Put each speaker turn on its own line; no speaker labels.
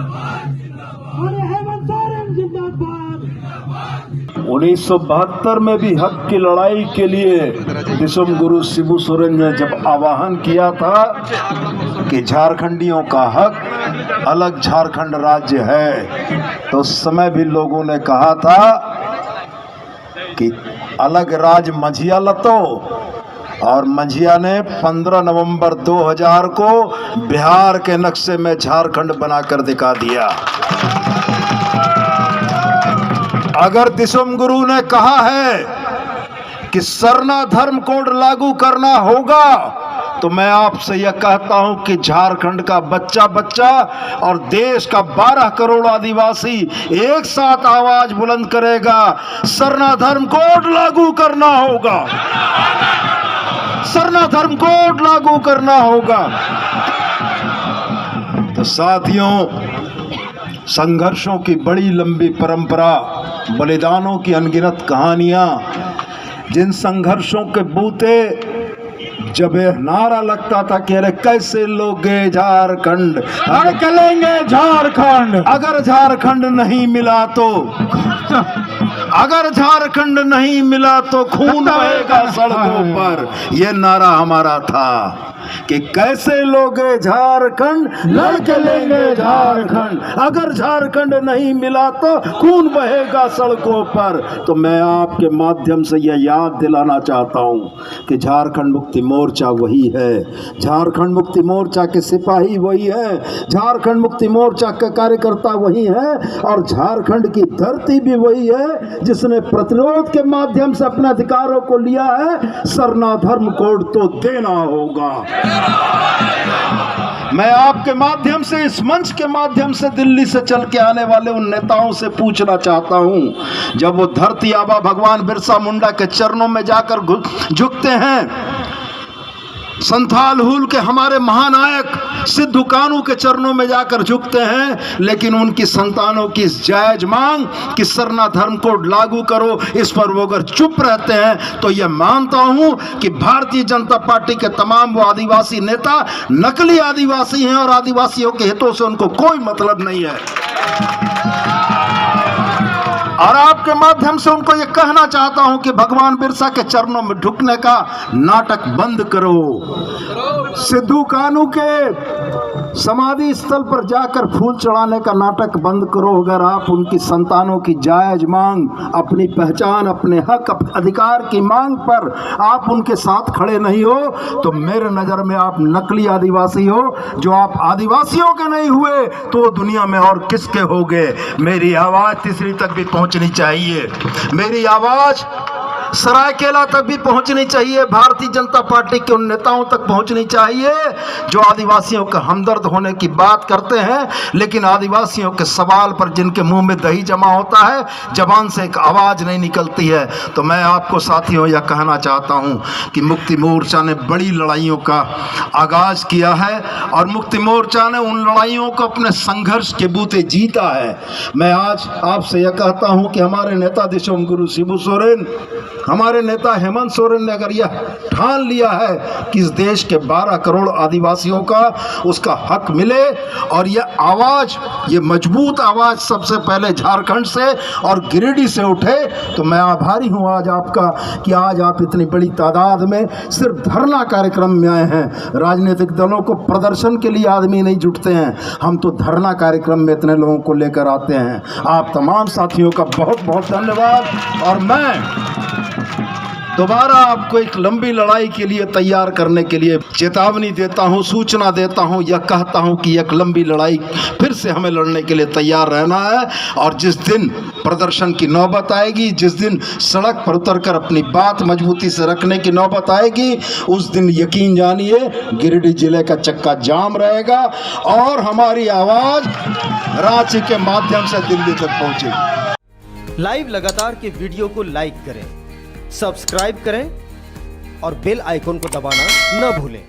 अरे हेमंत सोरेन जिंदाबाद।
1972 में भी हक की लड़ाई के लिए दिसुम गुरु शिबू सोरेन ने जब आह्वान किया था कि झारखंडियों का हक अलग झारखंड राज्य है, तो उस समय भी लोगों ने कहा था कि अलग राज मंझिया लतो, और मंझिया ने 15 नवंबर 2000 को बिहार के नक्शे में झारखंड बनाकर दिखा दिया। अगर दिसुम गुरु ने कहा है कि सरना धर्म कोड लागू करना होगा, तो मैं आपसे यह कहता हूं कि झारखंड का बच्चा बच्चा और देश का 12 करोड़ आदिवासी एक साथ आवाज बुलंद करेगा, सरना धर्म कोड लागू करना होगा, सरना धर्म कोड लागू करना होगा। तो साथियों, संघर्षों की बड़ी लंबी परंपरा, बलिदानों की अनगिनत कहानियां, जिन संघर्षों के बूते जब यह नारा लगता था कि अरे कैसे लोगे झारखंड,
अरे चलेंगे झारखंड,
अगर झारखंड नहीं मिला तो, अगर झारखंड नहीं मिला तो खून बहेगा सड़कों पर, यह नारा हमारा था कि कैसे लोगे झारखंड, लड़के लेंगे झारखंड, अगर झारखंड नहीं मिला तो खून बहेगा सड़कों पर। तो मैं आपके माध्यम से यह याद दिलाना चाहता हूं कि झारखंड मुक्ति मोर्चा वही है, झारखंड मुक्ति मोर्चा के सिपाही वही है, झारखंड मुक्ति मोर्चा के कार्यकर्ता वही है, और झारखंड की धरती भी वही है जिसने प्रतिरोध के माध्यम से अपने अधिकारों को लिया है। सरना धर्म कोड तो देना होगा। मैं आपके माध्यम से, इस मंच के माध्यम से दिल्ली से चल के आने वाले उन नेताओं से पूछना चाहता हूं, जब वो धरती आबा भगवान बिरसा मुंडा के चरणों में जाकर झुकते हैं, संथाल हुल के हमारे महानायक सिद्धू कानू के चरणों में जाकर झुकते हैं, लेकिन उनकी संतानों की इस जायज मांग कि सरना धर्म कोड लागू करो, इस पर वो अगर चुप रहते हैं, तो यह मानता हूं कि भारतीय जनता पार्टी के तमाम वो आदिवासी नेता नकली आदिवासी हैं और आदिवासियों के हितों से उनको कोई मतलब नहीं है। और आपके माध्यम से उनको ये कहना चाहता हूं कि भगवान बिरसा के चरणों में ढुकने का नाटक बंद करो, सिद्धू कानू के समाधि स्थल पर जाकर फूल चढ़ाने का नाटक बंद करो। अगर आप उनकी संतानों की जायज मांग, अपनी पहचान, अपने हक, अधिकार की मांग पर आप उनके साथ खड़े नहीं हो, तो मेरे नजर में आप नकली आदिवासी हो। जो आप आदिवासियों के नहीं हुए तो दुनिया में और किसके होगे। मेरी आवाज तीसरी तक भी पहुंचनी चाहिए, मेरी आवाज सरायकेला तक भी पहुंचनी चाहिए, भारतीय जनता पार्टी के उन नेताओं तक पहुंचनी चाहिए जो आदिवासियों के हमदर्द होने की बात करते हैं, लेकिन आदिवासियों के सवाल पर जिनके मुंह में दही जमा होता है, जबान से एक आवाज नहीं निकलती है। तो मैं आपको साथियों यह कहना चाहता हूं कि मुक्ति मोर्चा ने बड़ी लड़ाइयों का आगाज किया है और मुक्ति मोर्चा ने उन लड़ाइयों को अपने संघर्ष के बूते जीता है। मैं आज आपसे यह कहता हूं कि हमारे नेता दिसुम गुरु शिबू सोरेन, हमारे नेता हेमंत सोरेन ने अगर यह ठान लिया है कि इस देश के 12 करोड़ आदिवासियों का उसका हक मिले, और यह आवाज, ये मजबूत आवाज सबसे पहले झारखंड से और गिरिडीह से उठे, तो मैं आभारी हूं आज आपका कि आज आप इतनी बड़ी तादाद में सिर्फ धरना कार्यक्रम में आए हैं। राजनीतिक दलों को प्रदर्शन के लिए आदमी नहीं जुटते हैं, हम तो धरना कार्यक्रम में इतने लोगों को लेकर आते हैं। आप तमाम साथियों का बहुत बहुत धन्यवाद। और मैं दोबारा आपको एक लंबी लड़ाई के लिए तैयार करने के लिए चेतावनी देता हूं, सूचना देता हूं, यह कहता हूं कि एक लंबी लड़ाई फिर से हमें लड़ने के लिए तैयार रहना है। और जिस दिन प्रदर्शन की नौबत आएगी, जिस दिन सड़क पर उतरकर अपनी बात मजबूती से रखने की नौबत आएगी, उस दिन यकीन जानिए गिरिडीह जिले का चक्का जाम रहेगा और हमारी आवाज रांची के माध्यम से दिल्ली तक पहुंचेगी।
लाइव लगातार के वीडियो को लाइक करें, सब्सक्राइब करें और बेल आइकन को दबाना न भूलें।